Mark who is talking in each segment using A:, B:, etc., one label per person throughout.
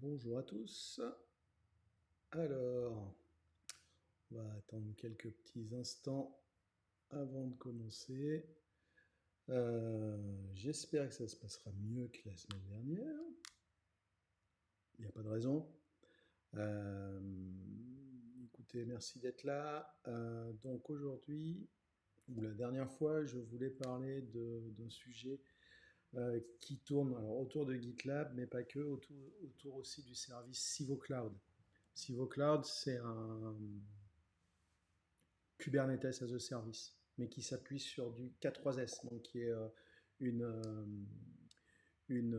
A: Bonjour à tous. Alors, on va attendre quelques petits instants avant de commencer. J'espère que ça se passera mieux que la semaine dernière. Il n'y a pas de raison. Euh, Écoutez, merci d'être là. Donc aujourd'hui, ou la dernière fois, je voulais parler d'un sujet qui tourne alors, autour de GitLab, mais pas que, autour aussi du service Civo Cloud. Civo Cloud, c'est un Kubernetes as a Service, mais qui s'appuie sur du K3S, donc qui est une, euh, une,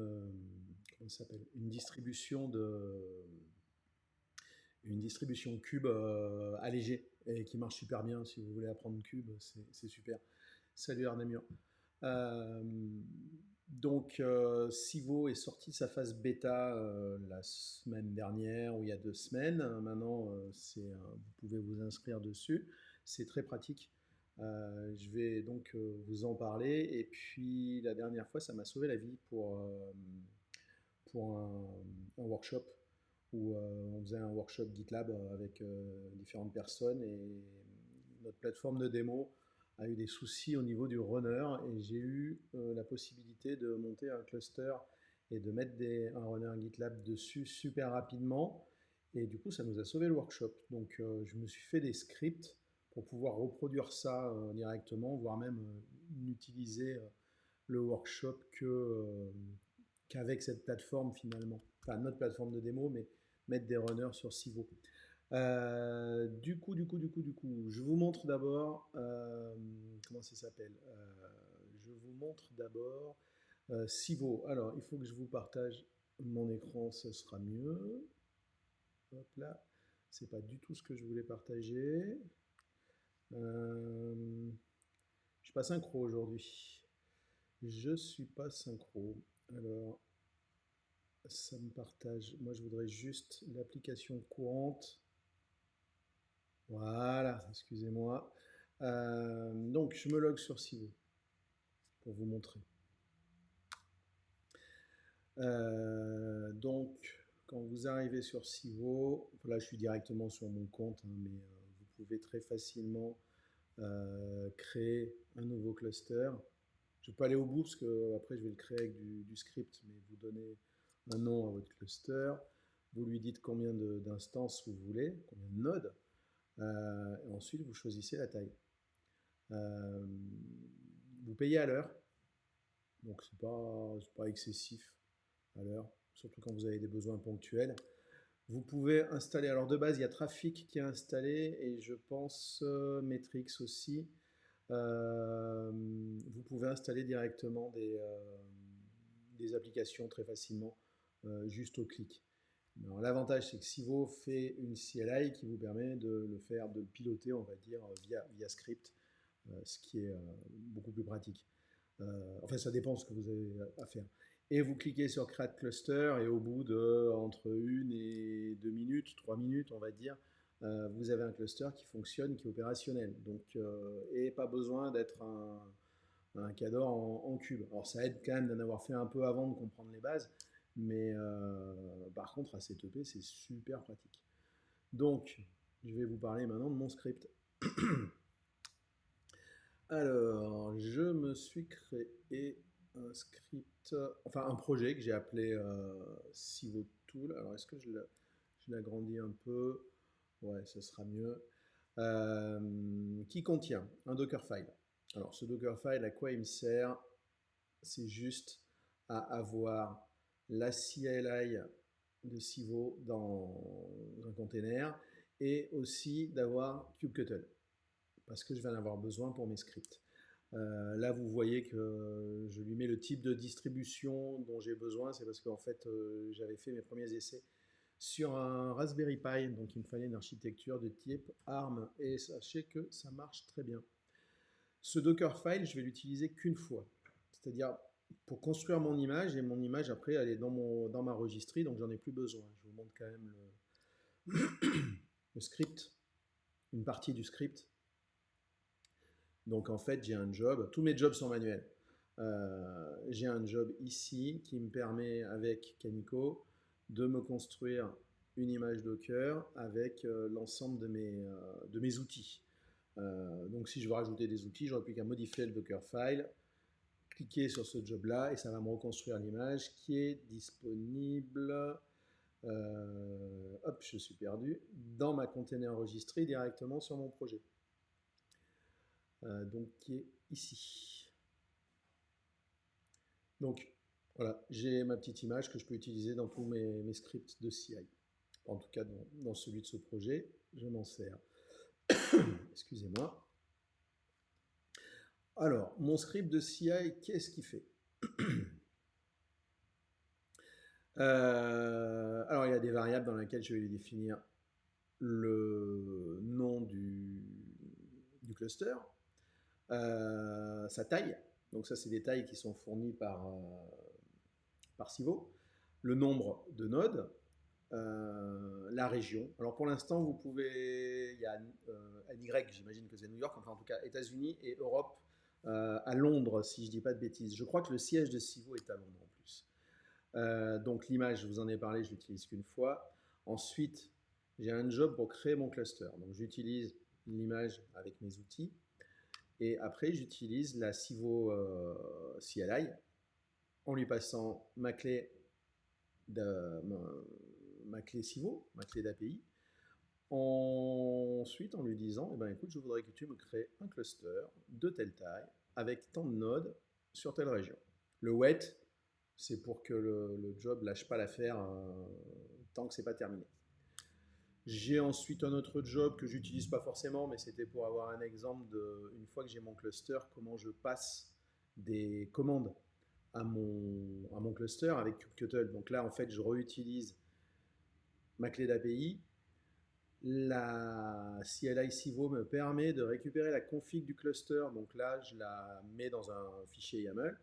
A: comment ça s'appelle, une distribution Cube allégée et qui marche super bien. Si vous voulez apprendre Cube, c'est super. Salut Arnamur. Euh, Civo est sorti de sa phase bêta la semaine dernière ou il y a 2 semaines. Maintenant, vous pouvez vous inscrire dessus. C'est très pratique. Je vais donc vous en parler. Et puis, la dernière fois, ça m'a sauvé la vie pour un workshop où on faisait un workshop GitLab avec différentes personnes et notre plateforme de démo a eu des soucis au niveau du runner et j'ai eu la possibilité de monter un cluster et de mettre un runner GitLab dessus super rapidement et du coup ça nous a sauvé le workshop. Donc je me suis fait des scripts pour pouvoir reproduire ça directement, voire même n'utiliser le workshop qu'avec cette plateforme finalement. Enfin notre plateforme de démo, mais mettre des runners sur Civo. Du coup, je vous montre d'abord comment ça s'appelle. Je vous montre d'abord Civo. Alors, il faut que je vous partage mon écran, ce sera mieux. Hop là, c'est pas du tout ce que je voulais partager. Je suis pas synchro aujourd'hui. Je suis pas synchro. Alors, ça me partage. Moi, je voudrais juste l'application courante. Voilà, excusez-moi. Donc, je me log sur Civo pour vous montrer. Quand vous arrivez sur Civo, là, je suis directement sur mon compte, hein, mais vous pouvez très facilement créer un nouveau cluster. Je peux aller au bout parce que après, je vais le créer avec du script, mais vous donnez un nom à votre cluster. Vous lui dites combien d'instances vous voulez, combien de nodes. Et ensuite, vous choisissez la taille. Euh, Vous payez à l'heure, donc c'est pas excessif à l'heure, surtout quand vous avez des besoins ponctuels. Vous pouvez installer, alors de base il y a Trafic qui est installé et je pense Metrix aussi. Vous pouvez installer directement des applications très facilement, juste au clic. L'avantage c'est que Civo fait une CLI qui vous permet de le piloter, on va dire, via script, ce qui est beaucoup plus pratique. Enfin, ça dépend de ce que vous avez à faire. Et vous cliquez sur Create Cluster et au bout de entre 1 et 2 minutes, 3 minutes, on va dire, vous avez un cluster qui fonctionne, qui est opérationnel. Donc, et pas besoin d'être un cadre en cube. Alors, ça aide quand même d'en avoir fait un peu avant de comprendre les bases, mais par contre, à CTP, c'est super pratique. Donc, je vais vous parler maintenant de mon script. Alors, je me suis créé un script, enfin un projet que j'ai appelé Civotool. Alors, est-ce que je l'agrandis un peu? Ouais, ce sera mieux. Qui contient un Dockerfile. Alors, ce Dockerfile, à quoi il me sert? C'est juste à avoir la CLI de Civo dans un container et aussi d'avoir kubectl parce que je vais en avoir besoin pour mes scripts. Là, vous voyez que je lui mets le type de distribution dont j'ai besoin. C'est parce qu'en fait, j'avais fait mes premiers essais sur un Raspberry Pi, donc il me fallait une architecture de type ARM. Et sachez que ça marche très bien. Ce Dockerfile, je vais l'utiliser qu'une fois. C'est-à-dire pour construire mon image, et mon image, après, elle est dans ma registrie, donc j'en ai plus besoin. Je vous montre quand même le script, une partie du script. Donc en fait, j'ai un job, tous mes jobs sont manuels. J'ai un job ici qui me permet avec Canico de me construire une image Docker avec l'ensemble de mes outils. Donc si je veux rajouter des outils, j'aurais plus qu'à modifier le Dockerfile, cliquer sur ce job-là et ça va me reconstruire l'image qui est disponible. Hop, je suis perdu. Dans ma container enregistrée directement sur mon projet. Donc qui est ici. Donc voilà, j'ai ma petite image que je peux utiliser dans tous mes scripts de CI. En tout cas, dans celui de ce projet, je m'en sers. Excusez-moi. Alors, mon script de CI, qu'est-ce qu'il fait? Alors, il y a des variables dans lesquelles je vais définir le nom du cluster, sa taille. Donc ça, c'est des tailles qui sont fournies par Civo. Le nombre de nodes, la région. Alors pour l'instant, vous pouvez, il y a NY, j'imagine que c'est New York, enfin en tout cas États-Unis et Europe, à Londres, si je ne dis pas de bêtises. Je crois que le siège de Civo est à Londres en plus. Donc l'image, je vous en ai parlé, je l'utilise qu'une fois. Ensuite, j'ai un job pour créer mon cluster. Donc j'utilise l'image avec mes outils. Et après, j'utilise la Civo CLI en lui passant ma clé Civo, ma clé d'API. Ensuite, en lui disant, eh ben, écoute, je voudrais que tu me crées un cluster de telle taille avec tant de nodes sur telle région. Le wait, c'est pour que le job lâche pas l'affaire tant que c'est pas terminé. J'ai ensuite un autre job que j'utilise pas forcément, mais c'était pour avoir un exemple de, une fois que j'ai mon cluster, comment je passe des commandes à mon cluster avec kubectl. Donc là, en fait, je réutilise ma clé d'API. La CLI Civo me permet de récupérer la config du cluster. Donc là, je la mets dans un fichier YAML.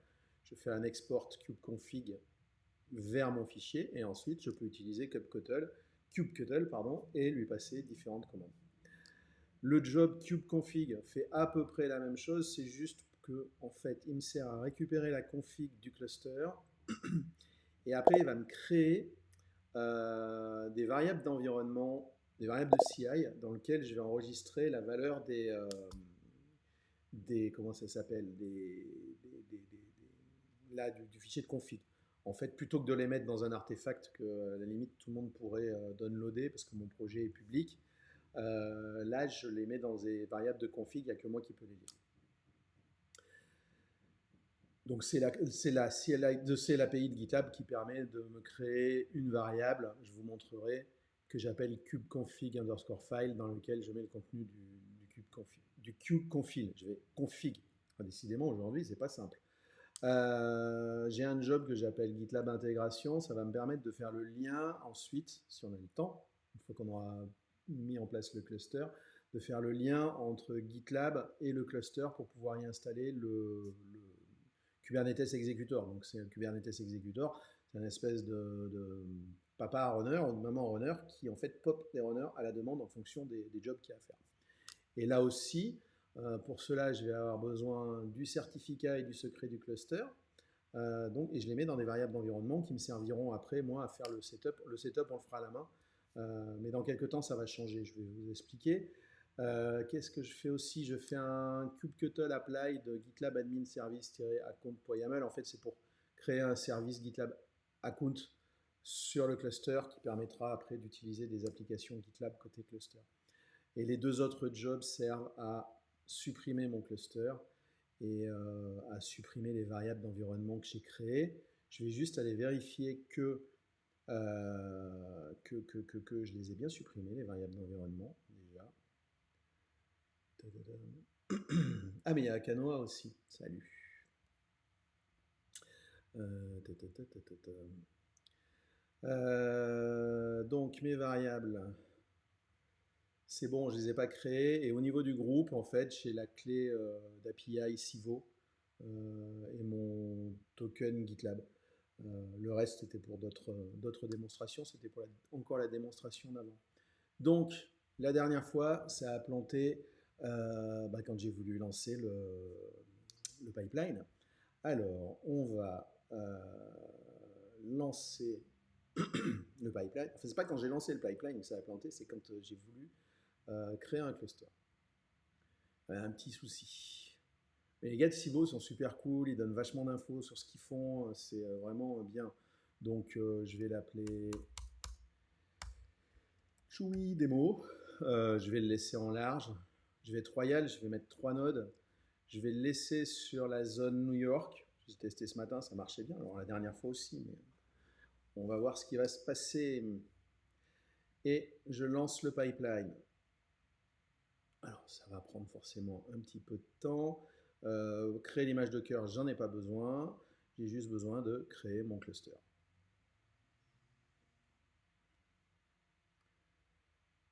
A: Je fais un export kubeconfig vers mon fichier et ensuite je peux utiliser kubectl et lui passer différentes commandes. Le job kubeconfig fait à peu près la même chose, c'est juste que en fait, il me sert à récupérer la config du cluster et après il va me créer des variables d'environnement, des variables de CI dans lesquelles je vais enregistrer la valeur des comment ça s'appelle, du fichier de config. En fait, plutôt que de les mettre dans un artefact que à la limite tout le monde pourrait downloader parce que mon projet est public, là je les mets dans des variables de config, il n'y a que moi qui peux les lire. Donc c'est l'API de GitHub qui permet de me créer une variable, je vous montrerai, que j'appelle kubeconfig_file dans lequel je mets le contenu du kubeconfig. Je vais config. Ah, décidément aujourd'hui c'est pas simple. J'ai un job que j'appelle GitLab intégration, ça va me permettre de faire le lien ensuite, si on a le temps, une fois qu'on aura mis en place le cluster, de faire le lien entre GitLab et le cluster pour pouvoir y installer le Kubernetes Executor. Donc c'est un Kubernetes Executor, c'est une espèce de papa runner ou de maman runner qui en fait pop des runners à la demande en fonction des jobs qu'il y a à faire. Et là aussi, pour cela, je vais avoir besoin du certificat et du secret du cluster. Et je les mets dans des variables d'environnement qui me serviront après, moi, à faire le setup. Le setup, on le fera à la main. Mais dans quelques temps, ça va changer. Je vais vous expliquer. Qu'est-ce que je fais aussi? Je fais un kubectl apply de GitLab admin service-account.yaml. En fait, c'est pour créer un service GitLab account sur le cluster qui permettra après d'utiliser des applications GitLab côté cluster. Et les deux autres jobs servent à supprimer mon cluster et à supprimer les variables d'environnement que j'ai créées. Je vais juste aller vérifier que je les ai bien supprimées, les variables d'environnement, déjà. Ah, mais il y a Canoa aussi. Salut. Donc, mes variables, c'est bon, je ne les ai pas créées. Et au niveau du groupe, en fait, j'ai la clé d'API Civo et mon token GitLab. Le reste, c'était pour d'autres démonstrations. C'était pour encore la démonstration d'avant. Donc, la dernière fois, ça a planté quand j'ai voulu lancer le pipeline. Alors, on va lancer le pipeline. Enfin, c'est pas quand j'ai lancé le pipeline que ça a planté, c'est quand j'ai voulu créer un cluster. Un petit souci. Mais les gars de Civo sont super cool, ils donnent vachement d'infos sur ce qu'ils font, c'est vraiment bien. Donc je vais l'appeler Choui Demo. Je vais le laisser en large. Je vais être royal, je vais mettre 3 nodes. Je vais le laisser sur la zone New York. J'ai testé ce matin, ça marchait bien. Alors la dernière fois aussi, mais on va voir ce qui va se passer. Et je lance le pipeline. Alors ça va prendre forcément un petit peu de temps. Créer l'image de cœur, j'en ai pas besoin. J'ai juste besoin de créer mon cluster.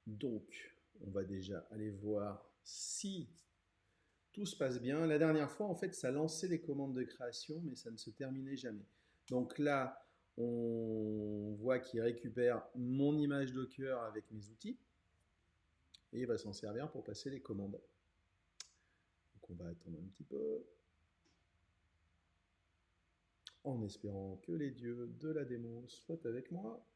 A: Donc, on va déjà aller voir si tout se passe bien. La dernière fois, en fait, ça lançait les commandes de création, mais ça ne se terminait jamais. Donc là, on voit qu'il récupère mon image Docker avec mes outils et il va s'en servir pour passer les commandes. Donc on va attendre un petit peu en espérant que les dieux de la démo soient avec moi.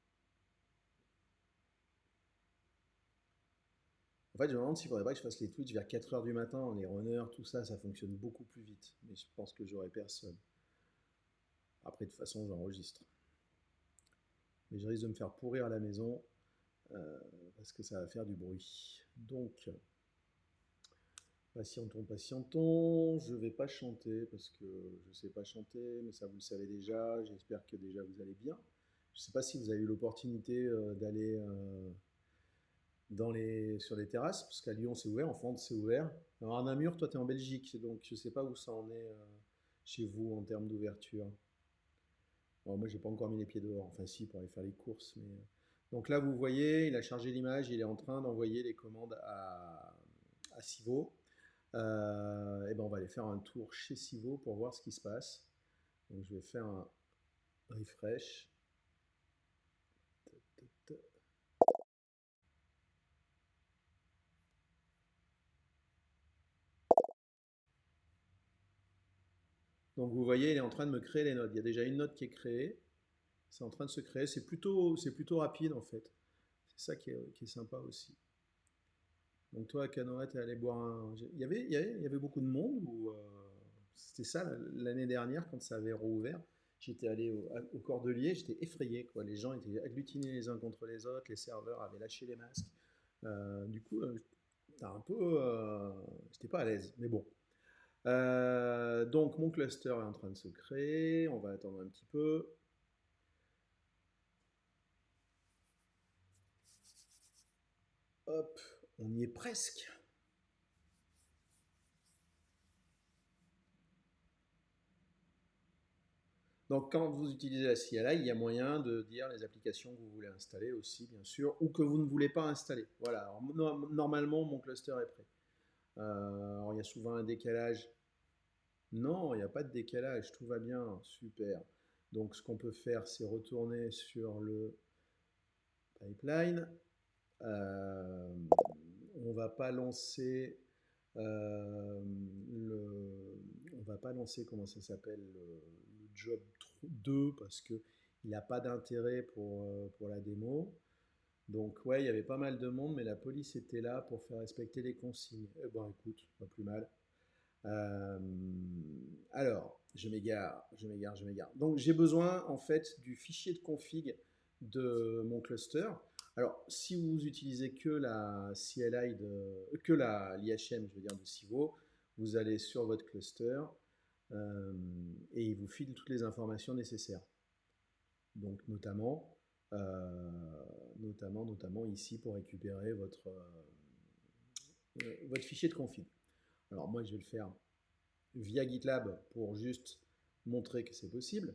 A: En fait, je me demande s'il ne faudrait pas que je fasse les Twitch vers 4h du matin, les runners, tout ça, ça fonctionne beaucoup plus vite. Mais je pense que j'aurai personne. Après, de toute façon, j'enregistre. Mais je risque de me faire pourrir à la maison parce que ça va faire du bruit. Donc, patientons, patientons. Je ne vais pas chanter parce que je ne sais pas chanter, mais ça vous le savez déjà. J'espère que déjà vous allez bien. Je ne sais pas si vous avez eu l'opportunité d'aller sur les terrasses, parce qu'à Lyon c'est ouvert, en France c'est ouvert. Alors à Namur, toi tu es en Belgique, donc je ne sais pas où ça en est chez vous en termes d'ouverture. Bon, moi j'ai pas encore mis les pieds dehors, enfin si pour aller faire les courses. Mais... Donc là vous voyez, il a chargé l'image, il est en train d'envoyer les commandes à Civo. Et ben on va aller faire un tour chez Civo pour voir ce qui se passe. Donc je vais faire un refresh. Donc vous voyez, il est en train de me créer les nodes. Il y a déjà une node qui est créée. C'est en train de se créer. C'est plutôt rapide en fait. C'est ça qui est sympa aussi. Donc toi, à Canoa, tu es allé boire un... Il y avait beaucoup de monde ou c'était ça l'année dernière quand ça avait rouvert. J'étais allé au Cordelier, j'étais effrayé, quoi. Les gens étaient agglutinés les uns contre les autres, les serveurs avaient lâché les masques. Du coup, un peu, j'étais pas à l'aise, mais bon. Donc mon cluster est en train de se créer, on va attendre un petit peu. Hop, on y est presque. Donc quand vous utilisez la CLI, il y a moyen de dire les applications que vous voulez installer aussi, bien sûr, ou que vous ne voulez pas installer. Voilà, alors, normalement mon cluster est prêt. Alors il y a souvent un décalage. Non, il n'y a pas de décalage, tout va bien, super. Donc ce qu'on peut faire, c'est retourner sur le pipeline. Euh, on va pas lancer on va pas lancer comment ça s'appelle le job 2 parce que il n'a pas d'intérêt pour la démo. Donc ouais, il y avait pas mal de monde, mais la police était là pour faire respecter les consignes. Eh ben écoute, pas plus mal. Euh, alors, je m'égare. Donc j'ai besoin en fait du fichier de config de mon cluster. Alors, si vous utilisez que la CLI que l'IHM, je veux dire de Civo, vous allez sur votre cluster euh, et il vous file toutes les informations nécessaires. Donc notamment ici pour récupérer votre fichier de config. Alors moi je vais le faire via GitLab pour juste montrer que c'est possible.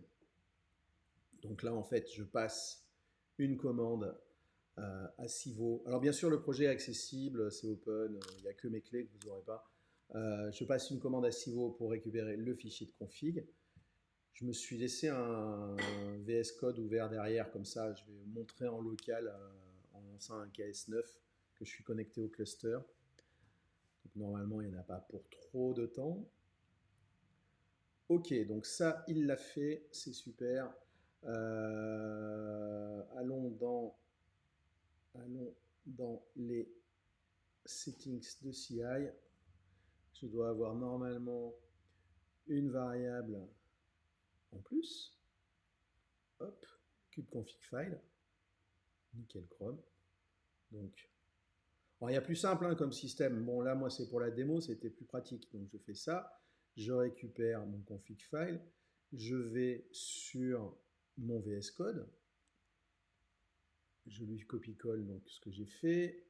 A: Donc là, en fait, je passe une commande à Civo. Alors bien sûr, le projet est accessible, c'est open, il n'y a que mes clés que vous n'aurez pas. Je passe une commande à Civo pour récupérer le fichier de config. Je me suis laissé un VS Code ouvert derrière, comme ça je vais montrer en local en lançant un KS9 que je suis connecté au cluster. Donc normalement, il n'y en a pas pour trop de temps. Ok, donc ça, il l'a fait, c'est super. Allons dans les settings de CI. Je dois avoir normalement une variable en plus. Hop, kubeconfig file. Nickel chrome. Donc, alors, il y a plus simple hein, comme système. Bon, là, moi, c'est pour la démo, c'était plus pratique. Donc, je fais ça. Je récupère mon config file. Je vais sur mon VS Code. Je lui copie-colle donc ce que j'ai fait.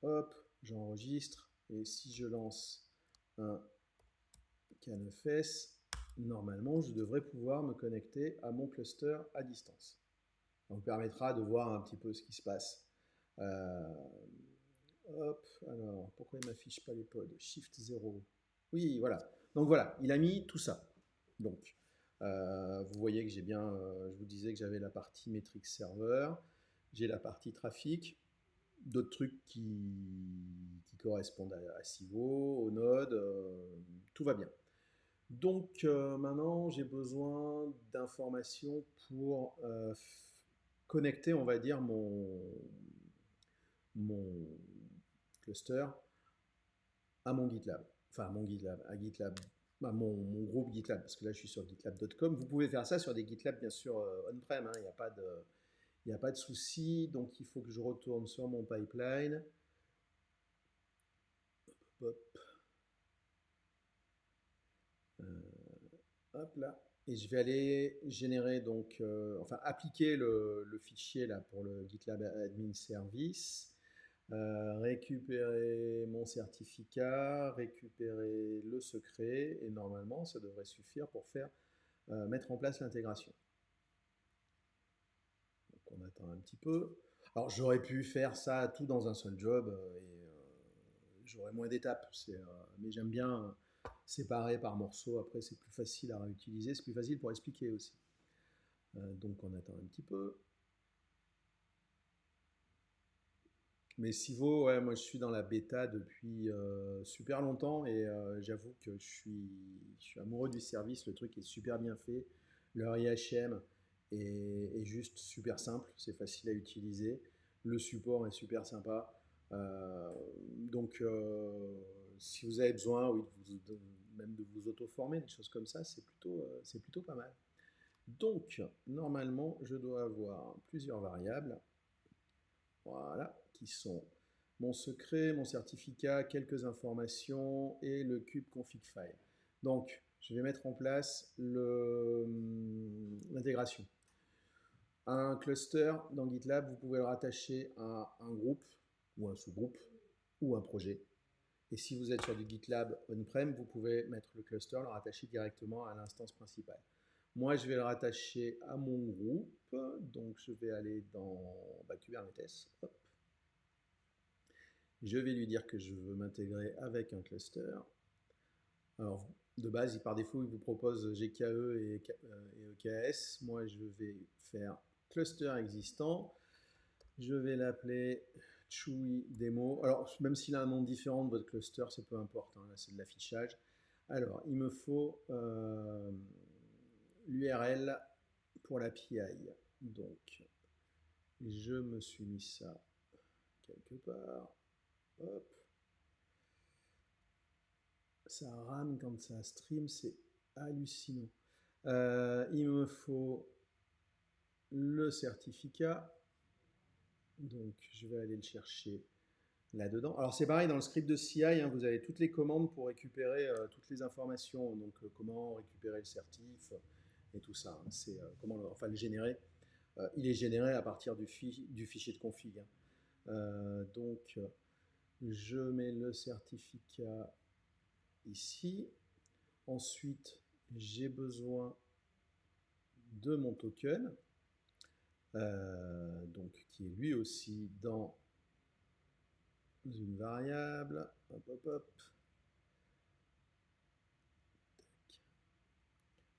A: Hop, j'enregistre. Et si je lance un K9S, normalement, je devrais pouvoir me connecter à mon cluster à distance. Ça me permettra de voir un petit peu ce qui se passe. Hop, alors, pourquoi il ne m'affiche pas les pods? Shift 0. Oui, voilà. Donc voilà, il a mis tout ça. Donc, vous voyez que j'ai bien, je vous disais que j'avais la partie métrique serveur, j'ai la partie trafic, d'autres trucs qui correspondent à Civo, au node, tout va bien. Donc maintenant, j'ai besoin d'informations pour connecter, on va dire, mon cluster à mon GitLab. Enfin, à mon GitLab, à GitLab, à mon groupe GitLab, parce que là, je suis sur gitlab.com. Vous pouvez faire ça sur des GitLab, bien sûr, on-prem, hein, il n'y a pas de souci. Donc, il faut que je retourne sur mon pipeline. Hop. Hop là. Et je vais aller générer donc, enfin appliquer le fichier là pour le GitLab Admin Service, récupérer mon certificat, récupérer le secret et normalement ça devrait suffire pour faire mettre en place l'intégration. Donc on attend un petit peu. Alors j'aurais pu faire ça tout dans un seul job et j'aurais moins d'étapes, mais j'aime bien séparer par morceaux, après c'est plus facile à réutiliser, c'est plus facile pour expliquer aussi. Donc on attend un petit peu. Mais Civo, ouais, moi je suis dans la bêta depuis super longtemps et j'avoue que je suis amoureux du service, le truc est super bien fait, leur IHM est juste super simple, c'est facile à utiliser, le support est super sympa. Donc si vous avez besoin, oui, même de vous auto-former, des choses comme ça, c'est plutôt pas mal. Donc, normalement, je dois avoir plusieurs variables, voilà, qui sont mon secret, mon certificat, quelques informations et le cube config file. Donc, je vais mettre en place l'intégration. Un cluster dans GitLab, vous pouvez le rattacher à un groupe ou un sous-groupe ou un projet. Et si vous êtes sur du GitLab on-prem, vous pouvez mettre le cluster, le rattacher directement à l'instance principale. Moi, je vais le rattacher à mon groupe. Donc, je vais aller dans Kubernetes. Hop. Je vais lui dire que je veux m'intégrer avec un cluster. Alors, de base, par défaut, il vous propose GKE et EKS. Moi, je vais faire cluster existant. Je vais l'appeler Chewy Demo. Alors, même s'il a un nom différent de votre cluster, c'est peu importe. Hein, là, c'est de l'affichage. Alors, il me faut l'URL pour l'API. Donc, je me suis mis ça quelque part. Hop. Ça rame quand ça stream, c'est hallucinant. Il me faut le certificat. Donc, je vais aller le chercher là-dedans. Alors, c'est pareil, dans le script de CI, hein, vous avez toutes les commandes pour récupérer toutes les informations. Donc, comment récupérer le certif et tout ça. Hein. C'est comment enfin, le générer. Il est généré à partir du fichier de config. Hein. Donc, je mets le certificat ici. Ensuite, j'ai besoin de mon token, donc qui est lui aussi dans une variable. Hop, hop, hop.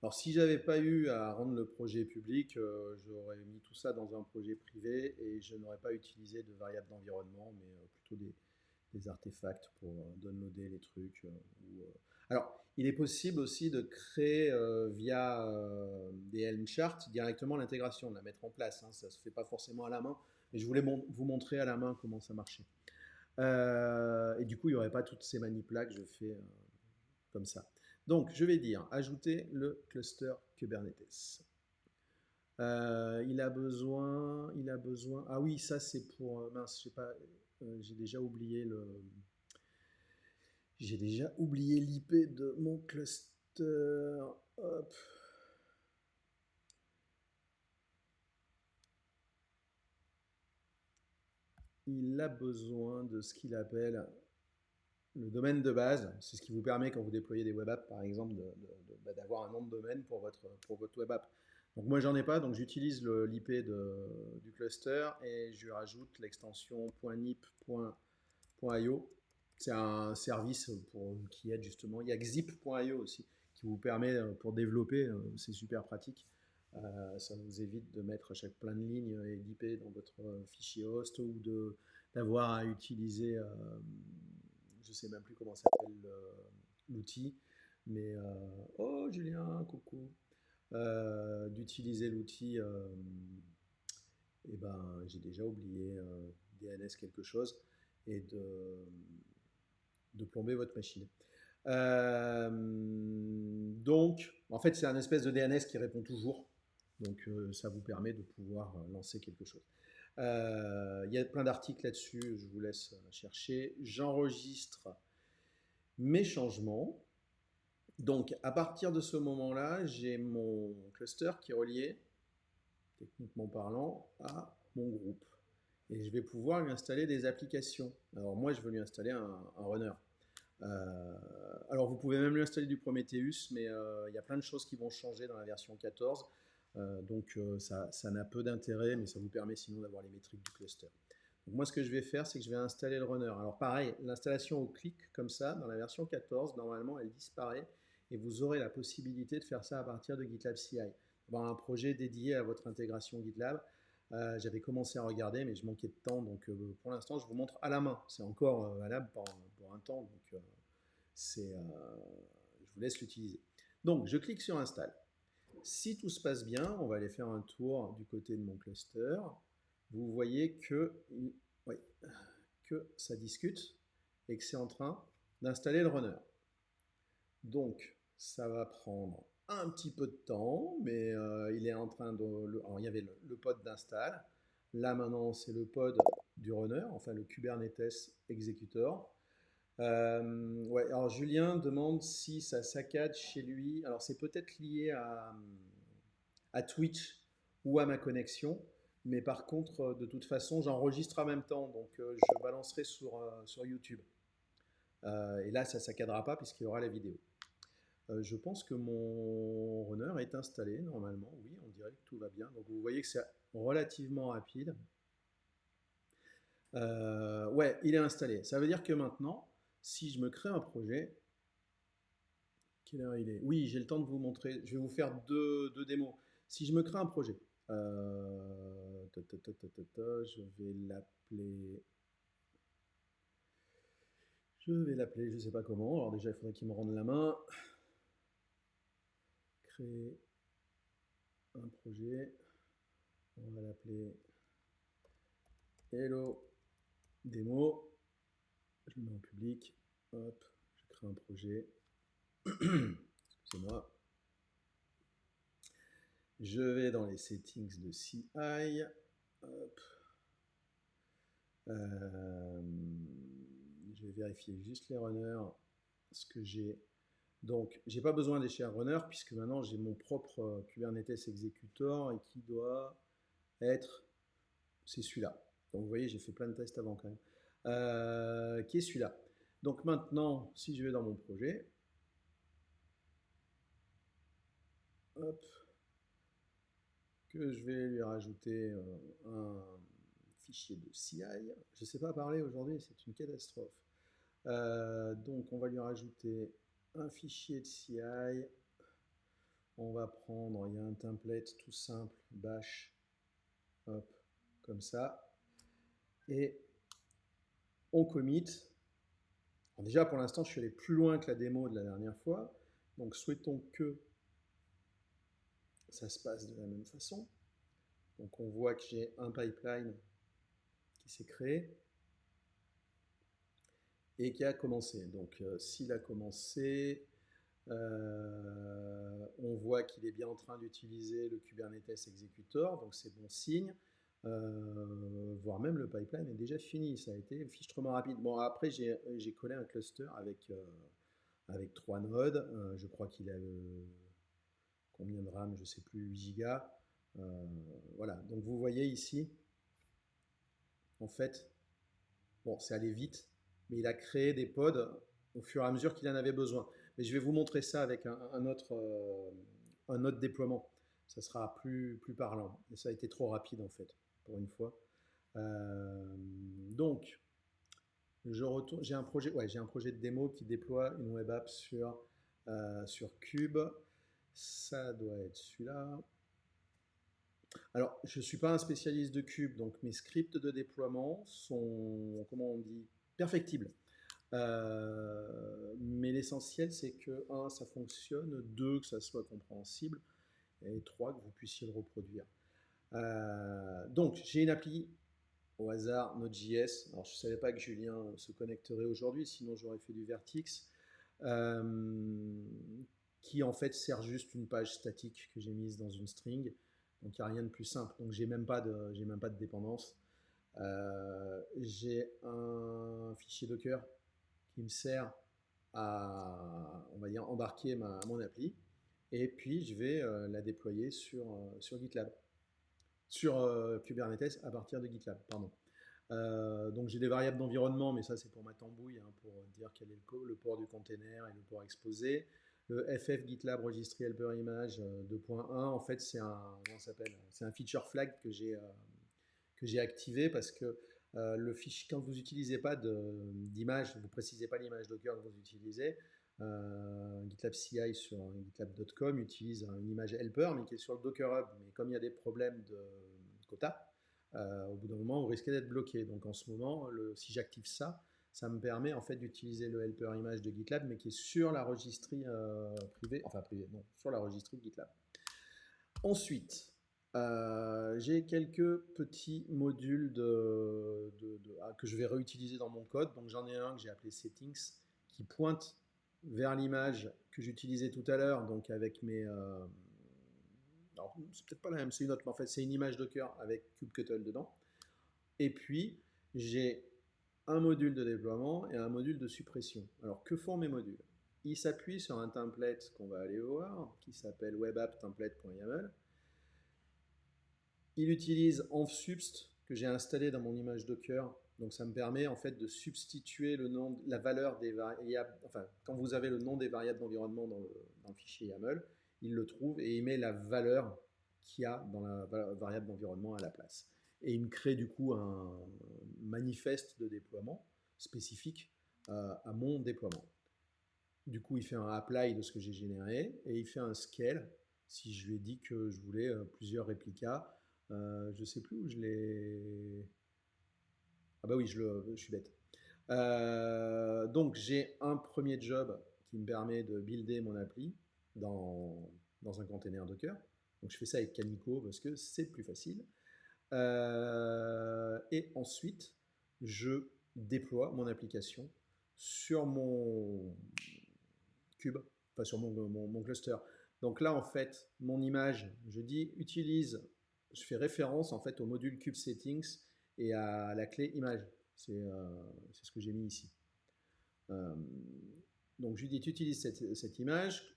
A: Alors, si j'avais pas eu à rendre le projet public, j'aurais mis tout ça dans un projet privé et je n'aurais pas utilisé de variable d'environnement, mais plutôt des artefacts pour downloader les trucs. Alors, il est possible aussi de créer via des Helm charts directement l'intégration, de la mettre en place, hein. Ça ne se fait pas forcément à la main, mais je voulais vous montrer à la main comment ça marchait. Et du coup, il n'y aurait pas toutes ces manips-là que je fais comme ça. Donc, je vais dire ajouter le cluster Kubernetes. Il a besoin. Ah oui, ça c'est pour. Mince, je sais pas. J'ai déjà oublié le. J'ai déjà oublié l'IP de mon cluster. Hop. Il a besoin de ce qu'il appelle le domaine de base. C'est ce qui vous permet, quand vous déployez des web apps, par exemple, d'avoir un nom de domaine pour votre web app. Donc moi, j'en ai pas, donc j'utilise l'IP du cluster et je rajoute l'extension .nip.io. C'est un service qui aide justement. Il y a xip.io aussi, qui vous permet pour développer, c'est super pratique. Ça vous évite de mettre à chaque plein de lignes et d'IP dans votre fichier host ou d'avoir à utiliser, je ne sais même plus comment s'appelle l'outil, mais oh Julien, coucou, d'utiliser l'outil, et ben j'ai déjà oublié DNS quelque chose et de plomber votre machine. Donc, en fait, c'est un espèce de DNS qui répond toujours. Donc, ça vous permet de pouvoir lancer quelque chose. Il y a plein d'articles là-dessus, je vous laisse chercher. J'enregistre mes changements. Donc, à partir de ce moment-là, j'ai mon cluster qui est relié, techniquement parlant, à mon groupe. Et je vais pouvoir lui installer des applications. Alors, moi, je veux lui installer un runner. Alors vous pouvez même lui installer du Prometheus, mais il y a plein de choses qui vont changer dans la version 14. Donc ça n'a peu d'intérêt, mais ça vous permet sinon d'avoir les métriques du cluster. Donc moi ce que je vais faire, c'est que je vais installer le runner. Alors pareil, l'installation au clic comme ça, dans la version 14, normalement elle disparaît et vous aurez la possibilité de faire ça à partir de GitLab CI. Avoir un projet dédié à votre intégration GitLab. J'avais commencé à regarder, mais je manquais de temps, donc pour l'instant, je vous montre à la main. C'est encore valable pour un temps, donc je vous laisse l'utiliser. Donc, je clique sur Install. Si tout se passe bien, on va aller faire un tour du côté de mon cluster. Vous voyez oui, que ça discute et que c'est en train d'installer le runner. Donc, ça va prendre un petit peu de temps, mais il est en train de. Alors, il y avait le pod d'install. Là, maintenant, c'est le pod du runner, enfin le Kubernetes Executor. Ouais, alors Julien demande si ça saccade chez lui. Alors, c'est peut-être lié à Twitch ou à ma connexion. Mais par contre, de toute façon, j'enregistre en même temps. Donc, je balancerai sur YouTube. Et là, ça ne saccadera pas puisqu'il y aura la vidéo. Je pense que mon runner est installé normalement. Oui, on dirait que tout va bien. Donc vous voyez que c'est relativement rapide. Ouais, il est installé. Ça veut dire que maintenant, si je me crée un projet, quelle heure il est? Oui, j'ai le temps de vous montrer. Je vais vous faire deux démos. Si je me crée un projet, je vais l'appeler. Je vais l'appeler, je ne sais pas comment. Alors déjà, il faudrait qu'il me rende la main. Créer un projet. On va l'appeler Hello Démo. Je le mets en public. Hop, je crée un projet. Excusez-moi. Je vais dans les settings de CI. Hop. Je vais vérifier juste les runners. Ce que j'ai. Donc, j'ai pas besoin des share runners puisque maintenant j'ai mon propre Kubernetes Executor et qui doit être. C'est celui-là. Donc, vous voyez, j'ai fait plein de tests avant quand même. Qui est celui-là. Donc, maintenant, si je vais dans mon projet, hop, que je vais lui rajouter un fichier de CI. Je ne sais pas parler aujourd'hui, c'est une catastrophe. Donc, on va lui rajouter un fichier de CI. On va prendre, il y a un template tout simple, bash, hop, comme ça. Et on commit Alors déjà, pour l'instant, je suis allé plus loin que la démo de la dernière fois. Donc, souhaitons que ça se passe de la même façon. Donc, on voit que j'ai un pipeline qui s'est créé et qui a commencé. Donc, s'il a commencé, on voit qu'il est bien en train d'utiliser le Kubernetes Executor, donc c'est bon signe. Voire même le pipeline est déjà fini, ça a été fichtrement rapide. Bon, après, j'ai collé un cluster avec 3 nodes. Je crois qu'il a combien de RAM, je ne sais plus, 8 gigas. Voilà, donc vous voyez ici, en fait, bon, c'est allé vite, mais il a créé des pods au fur et à mesure qu'il en avait besoin. Mais je vais vous montrer ça avec un autre déploiement. Ça sera plus parlant. Et ça a été trop rapide, en fait, pour une fois. Donc, je retourne. J'ai un projet de démo qui déploie une web app sur Cube. Ça doit être celui-là. Alors, je ne suis pas un spécialiste de Cube, donc mes scripts de déploiement sont, comment on dit, perfectibles. Mais l'essentiel, c'est que, un, ça fonctionne, deux, que ça soit compréhensible, et trois, que vous puissiez le reproduire. Donc, j'ai une appli au hasard, Node.js. Alors, je ne savais pas que Julien se connecterait aujourd'hui, sinon j'aurais fait du Vertix, qui en fait sert juste une page statique que j'ai mise dans une string. Donc, il n'y a rien de plus simple. Donc, j'ai même pas de dépendance. J'ai un fichier Docker qui me sert à, on va dire, embarquer mon appli. Et puis, je vais la déployer sur GitLab. Sur Kubernetes à partir de GitLab, pardon. Donc j'ai des variables d'environnement, mais ça c'est pour ma tambouille, hein, pour dire quel est le port du container et le port exposé. Le FF GitLab Registry Helper Image 2.1, en fait c'est un feature flag que j'ai activé parce que le fichier, quand vous n'utilisez pas d'image, vous ne précisez pas l'image Docker que vous utilisez, GitLab CI sur gitlab.com utilise une image helper, mais qui est sur le Docker Hub. Mais comme il y a des problèmes de quota, au bout d'un moment, vous risquez d'être bloqué. Donc en ce moment, si j'active ça, ça me permet en fait d'utiliser le helper image de GitLab, mais qui est sur la registrie privée, enfin privée, non, sur la registrie de GitLab. Ensuite, j'ai quelques petits modules que je vais réutiliser dans mon code. Donc j'en ai un que j'ai appelé Settings, qui pointe vers l'image que j'utilisais tout à l'heure, donc avec mes... alors, c'est peut-être pas la même, c'est une autre, mais en fait c'est une image Docker avec kubectl dedans. Et puis, j'ai un module de déploiement et un module de suppression. Alors, que font mes modules? Ils s'appuient sur un template qu'on va aller voir, qui s'appelle webapptemplate.yaml. Il utilise envsubst que j'ai installé dans mon image Docker. Donc ça me permet en fait de substituer la valeur des variables. Enfin, quand vous avez le nom des variables d'environnement dans le fichier YAML, il le trouve et il met la valeur qu'il y a dans la variable d'environnement à la place. Et il me crée du coup un manifeste de déploiement spécifique à mon déploiement. Du coup, il fait un apply de ce que j'ai généré et il fait un scale si je lui ai dit que je voulais plusieurs réplicas. Je ne sais plus où je l'ai. Ah bah oui, je suis bête. Donc j'ai un premier job qui me permet de builder mon appli dans un container Docker. Donc je fais ça avec Canico parce que c'est plus facile. Et ensuite, je déploie mon application sur mon cube, enfin sur mon cluster. Donc là, en fait, mon image, je dis utilise, je fais référence en fait au module Cube Settings et à la clé image. C'est ce que j'ai mis ici. Donc je lui dis, tu utilises cette image,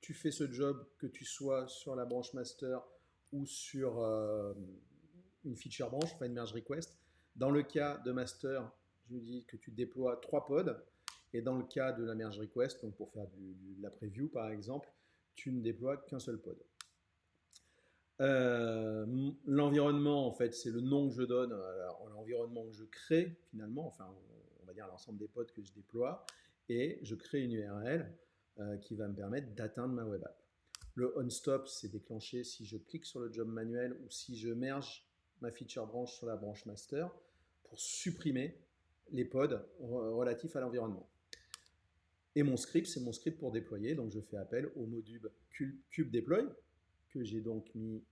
A: tu fais ce job que tu sois sur la branche master ou sur une feature branche, enfin une merge request. Dans le cas de master, je lui dis que tu déploies 3 pods. Et dans le cas de la merge request, donc pour faire de la preview par exemple, tu ne déploies qu'un seul pod. L'environnement, en fait, c'est le nom que je donne à l'environnement que je crée finalement, enfin on va dire l'ensemble des pods que je déploie, et je crée une URL qui va me permettre d'atteindre ma web app. Le on-stop, c'est déclenché si je clique sur le job manuel ou si je merge ma feature branch sur la branche master pour supprimer les pods relatifs à l'environnement. Et mon script, c'est mon script pour déployer. Donc je fais appel au module kubedeploy que j'ai donc mis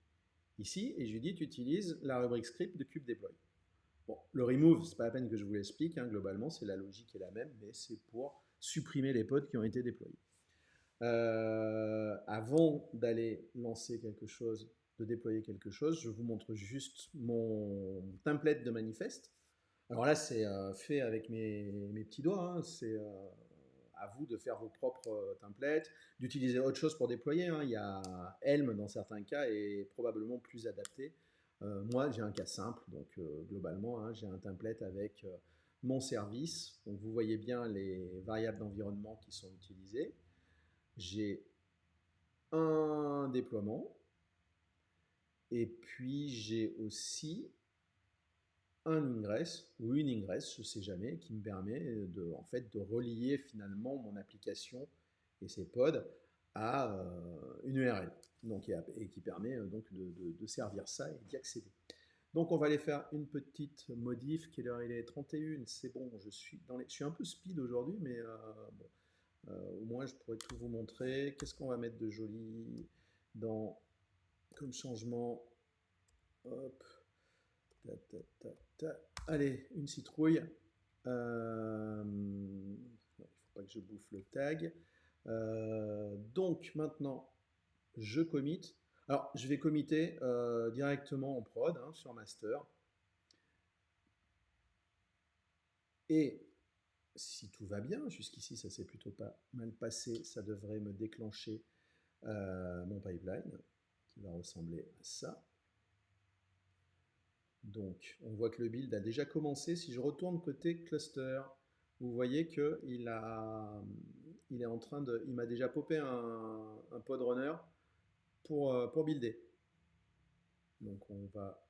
A: ici et je lui dis tu utilises la rubrique script de kubedeploy. Bon, le remove, c'est pas la peine que je vous l'explique, hein, globalement c'est la logique est la même, mais c'est pour supprimer les pods qui ont été déployés. Avant d'aller lancer quelque chose, de déployer quelque chose, je vous montre juste mon template de manifeste. Alors là, c'est fait avec mes petits doigts, hein, c'est à vous de faire vos propres templates, d'utiliser autre chose pour déployer, hein. Il y a Helm dans certains cas et probablement plus adapté. Moi, j'ai un cas simple, donc globalement, hein, j'ai un template avec mon service. Donc vous voyez bien les variables d'environnement qui sont utilisées. J'ai un déploiement et puis j'ai aussi un ingress ou une ingress, je ne sais jamais, qui me permet en fait, de relier finalement mon application et ses pods à une URL donc, et qui permet donc de servir ça et d'y accéder. Donc on va aller faire une petite modif. Quelle heure il est? 31, c'est bon, je suis un peu speed aujourd'hui, mais bon, au moins je pourrais tout vous montrer. Qu'est-ce qu'on va mettre de joli comme changement? Hop. Ta, ta, ta, ta. Allez, une citrouille. Il ne faut pas que je bouffe le tag. Donc maintenant, je commit. Alors, je vais committer directement en prod hein, sur master. Et si tout va bien, jusqu'ici ça s'est plutôt pas mal passé, ça devrait me déclencher mon pipeline qui va ressembler à ça. Donc, on voit que le build a déjà commencé. Si je retourne côté cluster, vous voyez qu'il il est en train de, il m'a déjà popé un pod runner pour builder. Donc, on va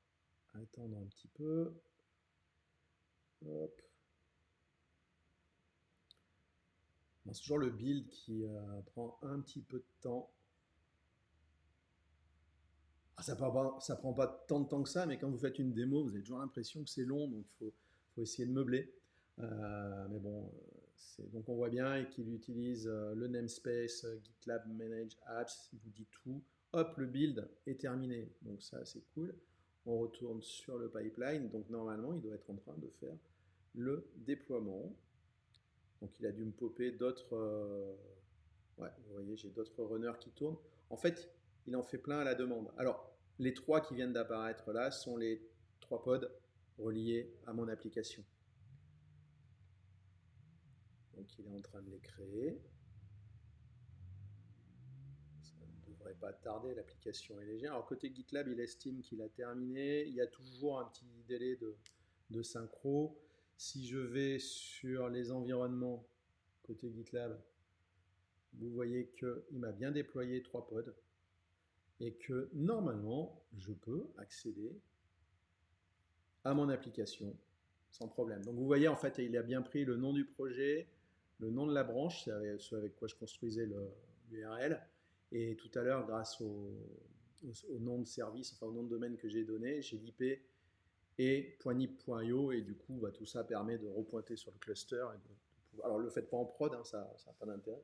A: attendre un petit peu. Hop. C'est toujours le build qui prend un petit peu de temps. Ah, ça prend pas tant de temps que ça, mais quand vous faites une démo, vous avez toujours l'impression que c'est long, donc faut essayer de meubler. Mais bon, donc on voit bien qu'il utilise le namespace GitLab Manage Apps, il vous dit tout. Hop, le build est terminé, donc ça c'est cool. On retourne sur le pipeline, donc normalement il doit être en train de faire le déploiement. Donc il a dû me popper d'autres... ouais, vous voyez, j'ai d'autres runners qui tournent. En fait, il en fait plein à la demande. Alors, les trois qui viennent d'apparaître là sont les trois pods reliés à mon application. Donc il est en train de les créer. Ça ne devrait pas tarder, l'application est légère. Alors côté GitLab, il estime qu'il a terminé. Il y a toujours un petit délai de synchro. Si je vais sur les environnements côté GitLab, vous voyez qu'il m'a bien déployé trois pods et que normalement, je peux accéder à mon application sans problème. Donc vous voyez, en fait, il a bien pris le nom du projet, le nom de la branche, c'est ce avec quoi je construisais l'URL. Et tout à l'heure, grâce au nom de service, enfin au nom de domaine que j'ai donné, j'ai l'IP et .nib.io et du coup, tout ça permet de repointer sur le cluster. Alors, le faites pas en prod, hein, ça n'a pas d'intérêt.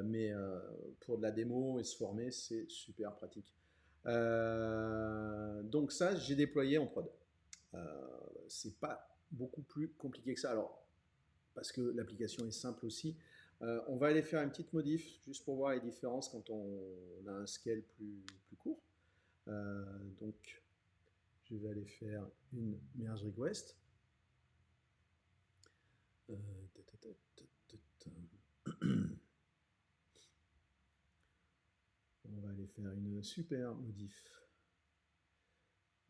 A: Mais pour de la démo et se former, c'est super pratique. Donc ça, j'ai déployé en prod. C'est pas beaucoup plus compliqué que ça. Alors, parce que l'application est simple aussi. On va aller faire une petite modif juste pour voir les différences quand on a un scale plus court. Donc, je vais aller faire une merge request. On va aller faire une super modif.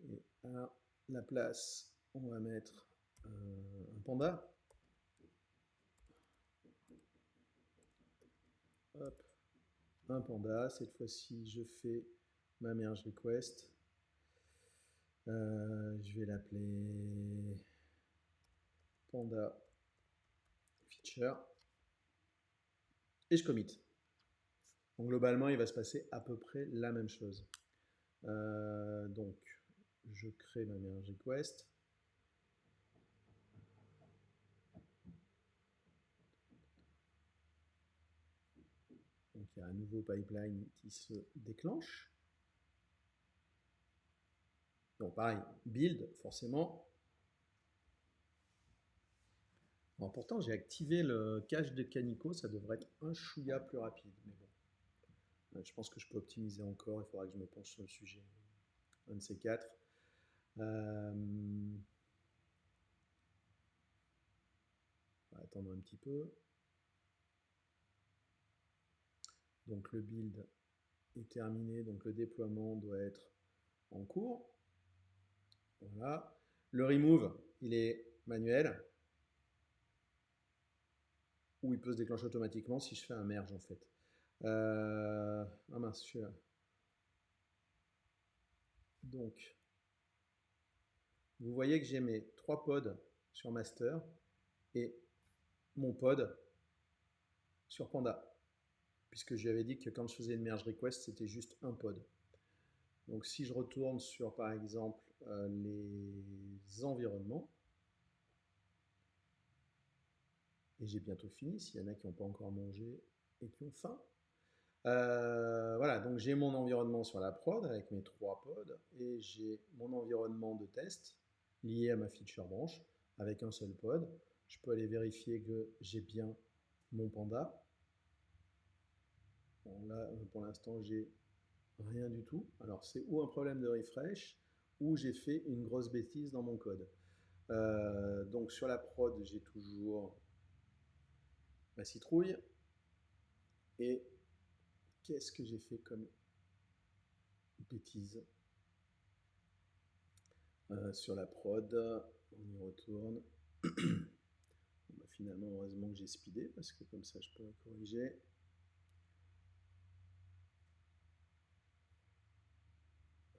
A: Et à la place, on va mettre un panda. Hop, un panda. Cette fois-ci, je fais ma merge request. Je vais l'appeler panda feature. Et je commit. Donc globalement, il va se passer à peu près la même chose. Donc, je crée ma merge request. il y a un nouveau pipeline qui se déclenche. Donc pareil, build, forcément. Bon, pourtant, j'ai activé le cache de Canico, ça devrait être un chouïa plus rapide. Mais bon, je pense que je peux optimiser encore, il faudra que je me penche sur le sujet. Un de ces quatre. On va attendre un petit peu. Donc le build est terminé, donc le déploiement doit être en cours. Voilà. Le remove, il est manuel, ou il peut se déclencher automatiquement si je fais un merge en fait. Ah mince, je suis là. Donc, vous voyez que j'ai mes 3 pods sur master et mon pod sur Panda, puisque je lui avais dit que quand je faisais une merge request, c'était juste un pod. Donc si je retourne sur par exemple les environnements, et j'ai bientôt fini, s'il y en a qui n'ont pas encore mangé et qui ont faim. Voilà, donc j'ai mon environnement sur la prod avec mes 3 pods et j'ai mon environnement de test lié à ma feature branch avec un seul pod. Je peux aller vérifier que j'ai bien mon panda. Bon, là, pour l'instant, j'ai rien du tout. Alors, c'est ou un problème de refresh ou j'ai fait une grosse bêtise dans mon code. Donc, sur la prod, j'ai toujours ma citrouille. Et qu'est-ce que j'ai fait comme bêtise sur la prod? On y retourne. Bon, bah, finalement, heureusement que j'ai speedé parce que comme ça, je peux corriger.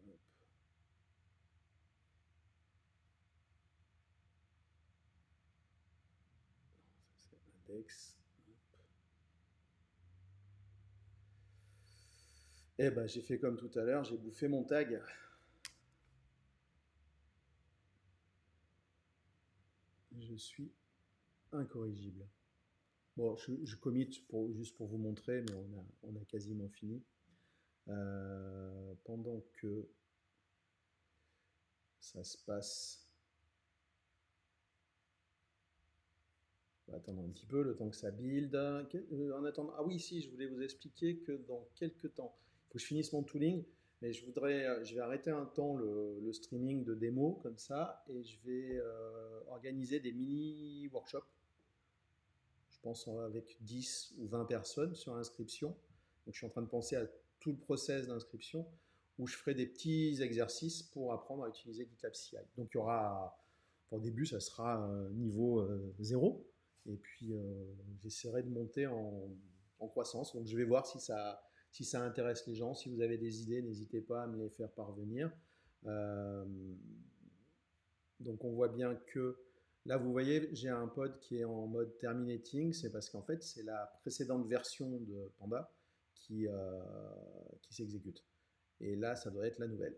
A: Hop. Ça, c'est index. Et ben, j'ai fait comme tout à l'heure, j'ai bouffé mon tag. Je suis incorrigible. Bon, je commit juste pour vous montrer, mais on a quasiment fini. Pendant que ça se passe, on va attendre un petit peu le temps que ça build. En attendant, ah oui, si, je voulais vous expliquer que dans quelques temps, il faut que je finisse mon tooling, mais je vais arrêter un temps le streaming de démo comme ça, et je vais organiser des mini workshops. Je pense avec 10 ou 20 personnes sur inscription. Donc je suis en train de penser à tout le process d'inscription où je ferai des petits exercices pour apprendre à utiliser GitLab CI. Donc il y aura, au début, ça sera niveau 0. Et puis j'essaierai de monter en croissance. Donc je vais voir si ça intéresse les gens. Si vous avez des idées, n'hésitez pas à me les faire parvenir. Euh, donc on voit bien que là, vous voyez, j'ai un pod qui est en mode terminating. C'est parce qu'en fait, c'est la précédente version de Panda qui s'exécute. Et là, ça doit être la nouvelle.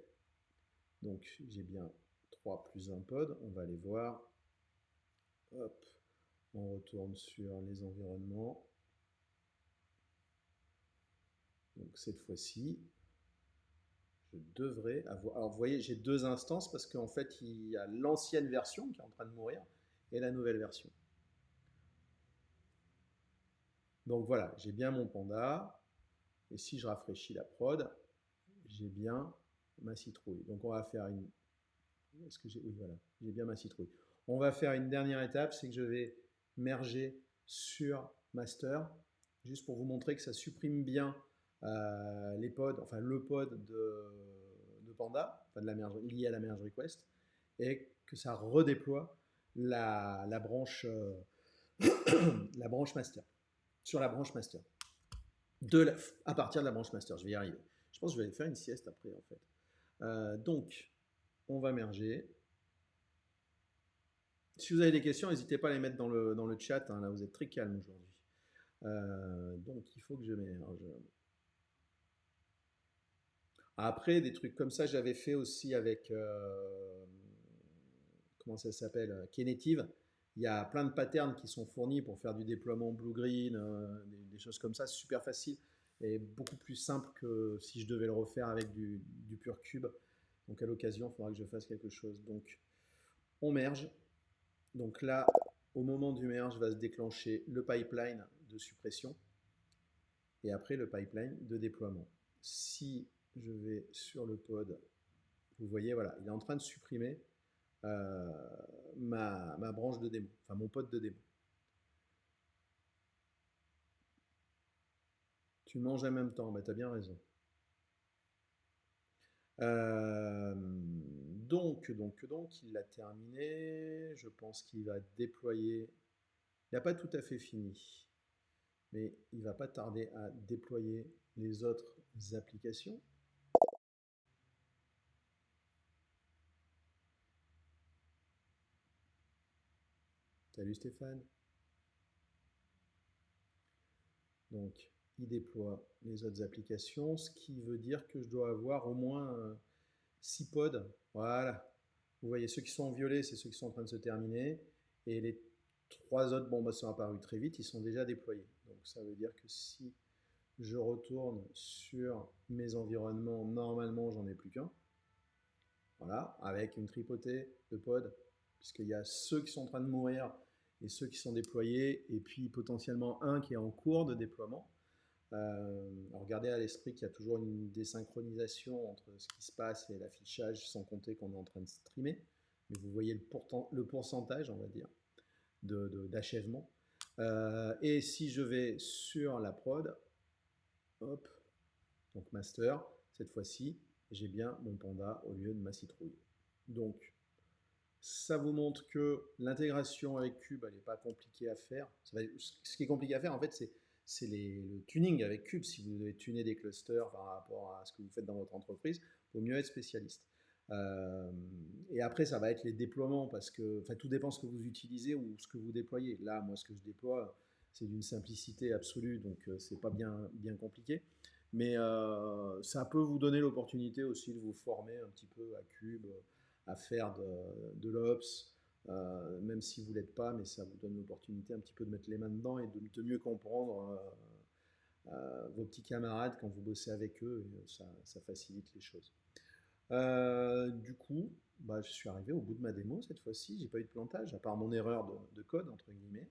A: Donc j'ai bien 3 plus 1 pod. On va aller voir. Hop, on retourne sur les environnements. Donc cette fois-ci, je devrais avoir... Alors vous voyez, j'ai 2 instances parce qu'en fait, il y a l'ancienne version qui est en train de mourir et la nouvelle version. Donc voilà, j'ai bien mon panda. Et si je rafraîchis la prod, j'ai bien ma citrouille. Donc on va faire une... Est-ce que j'ai... Oui, voilà, j'ai bien ma citrouille. On va faire une dernière étape, c'est que je vais merger sur master, juste pour vous montrer que ça supprime bien les pods, enfin le pod de Panda, enfin de la merge, lié à la merge request, et que ça redéploie la branche, la branche master, sur la branche master. À partir de la branche master, je vais y arriver. Je pense que je vais aller faire une sieste après en fait. Donc, on va merger. Si vous avez des questions, n'hésitez pas à les mettre dans le chat. Hein, là, vous êtes très calme aujourd'hui. Donc, il faut que je merge. Après, des trucs comme ça, j'avais fait aussi avec, comment ça s'appelle, Knative. Il y a plein de patterns qui sont fournis pour faire du déploiement blue-green, des choses comme ça, super facile. est beaucoup plus simple que si je devais le refaire avec du pur cube. Donc à l'occasion, il faudra que je fasse quelque chose. Donc on merge. Donc là, au moment du merge, va se déclencher le pipeline de suppression et après le pipeline de déploiement. Si je vais sur le pod, vous voyez, voilà, il est en train de supprimer ma branche de démo, enfin mon pod de démo. Tu manges en même temps, bah, tu as bien raison. Donc, il l'a terminé. Je pense qu'il va déployer. Il n'a pas tout à fait fini, mais il va pas tarder à déployer les autres applications. Salut Stéphane. Donc, il déploie les autres applications, ce qui veut dire que je dois avoir au moins 6 pods. Voilà. Vous voyez, ceux qui sont en violet, c'est ceux qui sont en train de se terminer. Et les 3 autres, bon, bah, sont apparus très vite, ils sont déjà déployés. Donc, ça veut dire que si je retourne sur mes environnements, normalement, j'en ai plus qu'un. Voilà, avec une tripotée de pods, puisqu'il y a ceux qui sont en train de mourir et ceux qui sont déployés, et puis potentiellement un qui est en cours de déploiement. Alors gardez à l'esprit qu'il y a toujours une désynchronisation entre ce qui se passe et l'affichage, sans compter qu'on est en train de streamer. Mais vous voyez le pourcentage, on va dire, d'achèvement. Et si je vais sur la prod, hop, donc master, cette fois-ci, j'ai bien mon panda au lieu de ma citrouille. Donc, ça vous montre que l'intégration avec Cube, elle n'est pas compliquée à faire. Ce qui est compliqué à faire, en fait, c'est le tuning avec Cube. Si vous devez tuner des clusters par rapport à ce que vous faites dans votre entreprise, il vaut mieux être spécialiste. Et après, ça va être les déploiements, parce que tout dépend ce que vous utilisez ou ce que vous déployez. Là, moi, ce que je déploie, c'est d'une simplicité absolue, donc c'est pas bien compliqué. Mais ça peut vous donner l'opportunité aussi de vous former un petit peu à Cube, à faire de l'Ops, même si vous ne l'êtes pas, mais ça vous donne l'opportunité un petit peu de mettre les mains dedans et de mieux comprendre vos petits camarades quand vous bossez avec eux, et ça facilite les choses. Du coup, bah, je suis arrivé au bout de ma démo cette fois-ci, j'ai pas eu de plantage, à part mon erreur de code, entre guillemets.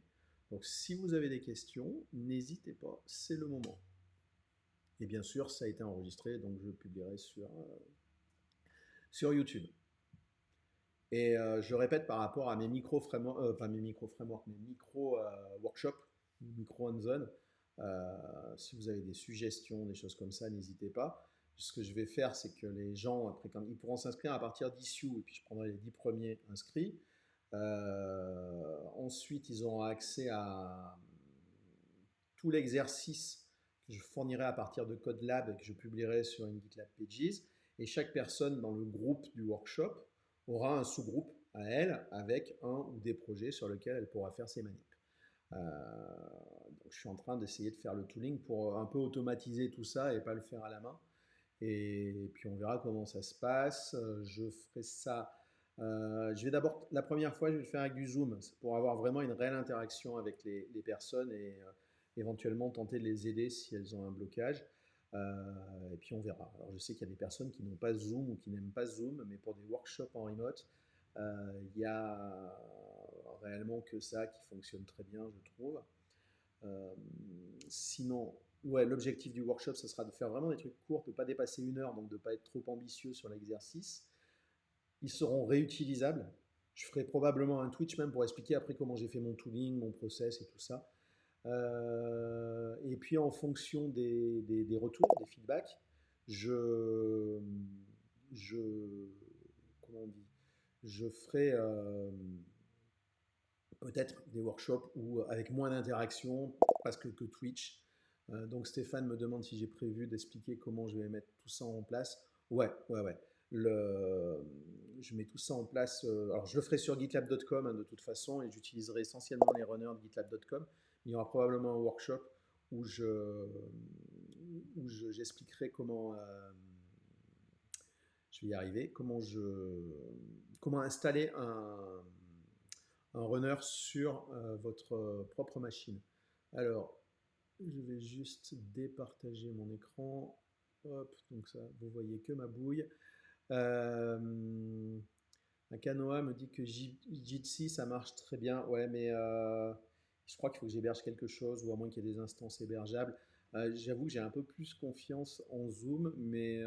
A: Donc si vous avez des questions, n'hésitez pas, c'est le moment. Et bien sûr, ça a été enregistré, donc je le publierai sur YouTube. Et je répète par rapport à mes micro-frameworks, pas mes micro-frameworks, mes micro-workshops, micro-hands-on. Si vous avez des suggestions, des choses comme ça, n'hésitez pas. Ce que je vais faire, c'est que les gens, après, quand ils pourront s'inscrire à partir d'issue, et puis je prendrai les 10 premiers inscrits. Ensuite, ils auront accès à tout l'exercice que je fournirai à partir de CodeLab et que je publierai sur une GitLab Pages. Et chaque personne dans le groupe du workshop aura un sous-groupe à elle avec un ou des projets sur lesquels elle pourra faire ses manips. Donc je suis en train d'essayer de faire le tooling pour un peu automatiser tout ça et pas le faire à la main. Et puis on verra comment ça se passe. Je ferai ça. Je vais d'abord, la première fois, je vais le faire avec du Zoom pour avoir vraiment une réelle interaction avec les personnes et éventuellement tenter de les aider si elles ont un blocage. Et puis on verra. Alors je sais qu'il y a des personnes qui n'ont pas Zoom ou qui n'aiment pas Zoom, mais pour des workshops en remote, il y a réellement que ça qui fonctionne très bien, je trouve. Sinon, ouais, l'objectif du workshop, ce sera de faire vraiment des trucs courts, de ne pas dépasser 1 heure, donc de ne pas être trop ambitieux sur l'exercice. Ils seront réutilisables. Je ferai probablement un Twitch même pour expliquer après comment j'ai fait mon tooling, mon process et tout ça. Et puis en fonction des retours, des feedbacks, je, je, comment on dit, je ferai peut-être des workshops où, avec moins d'interaction, parce que Twitch. Donc Stéphane me demande si j'ai prévu d'expliquer comment je vais mettre tout ça en place. Ouais, ouais, ouais. Je mets tout ça en place. Alors je le ferai sur gitlab.com hein, de toute façon, et j'utiliserai essentiellement les runners de gitlab.com. Il y aura probablement un workshop où j'expliquerai comment, je vais y arriver, comment installer un runner sur votre propre machine. Alors, Je vais juste départager mon écran. Hop, donc ça, vous voyez que ma bouille. Euh, Akanoa me dit que Jitsi, ça marche très bien. Ouais, mais je crois qu'il faut que j'héberge quelque chose, ou à moins qu'il y ait des instances hébergeables. J'avoue que j'ai un peu plus confiance en Zoom, mais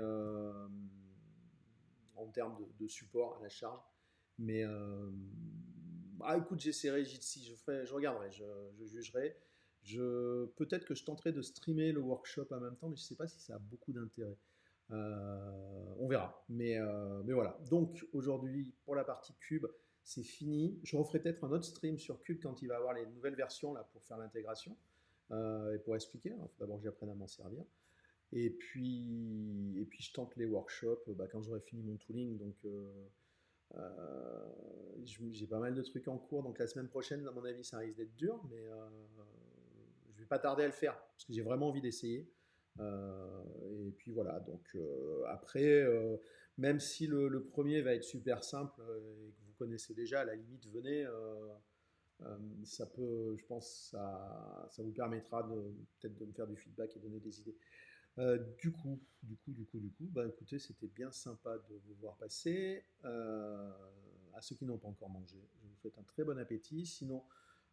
A: en termes de support à la charge. Mais écoute, j'essaierai Jitsi, je regarderai, je jugerai. Peut-être que je tenterai de streamer le workshop en même temps, mais je ne sais pas si ça a beaucoup d'intérêt. On verra. Mais voilà. Donc aujourd'hui, pour la partie Cube, c'est fini. Je referai peut-être un autre stream sur Cube quand il va avoir les nouvelles versions là, pour faire l'intégration et pour expliquer. Il faut d'abord que j'apprenne à m'en servir. Et puis je tente les workshops quand j'aurai fini mon tooling. Donc j'ai pas mal de trucs en cours. Donc la semaine prochaine, à mon avis, ça risque d'être dur, mais je vais pas tarder à le faire parce que j'ai vraiment envie d'essayer. Et puis voilà, donc après, même si le premier va être super simple et que vous connaissez déjà, à la limite, venez, ça peut, je pense, ça vous permettra peut-être de me faire du feedback et donner des idées. Du coup, bah écoutez, c'était bien sympa de vous voir passer. À ceux qui n'ont pas encore mangé, je vous souhaite un très bon appétit. Sinon,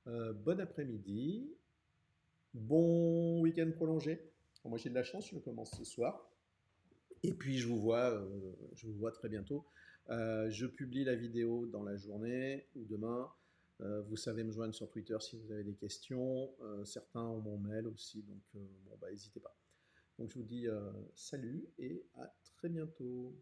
A: bon après-midi, bon week-end prolongé. Moi, j'ai de la chance, je commence ce soir. Et puis, je vous vois très bientôt. Je publie la vidéo dans la journée ou demain. Vous savez me joindre sur Twitter si vous avez des questions. Certains ont mon mail aussi, donc bon, n'hésitez pas. Donc, je vous dis salut et à très bientôt.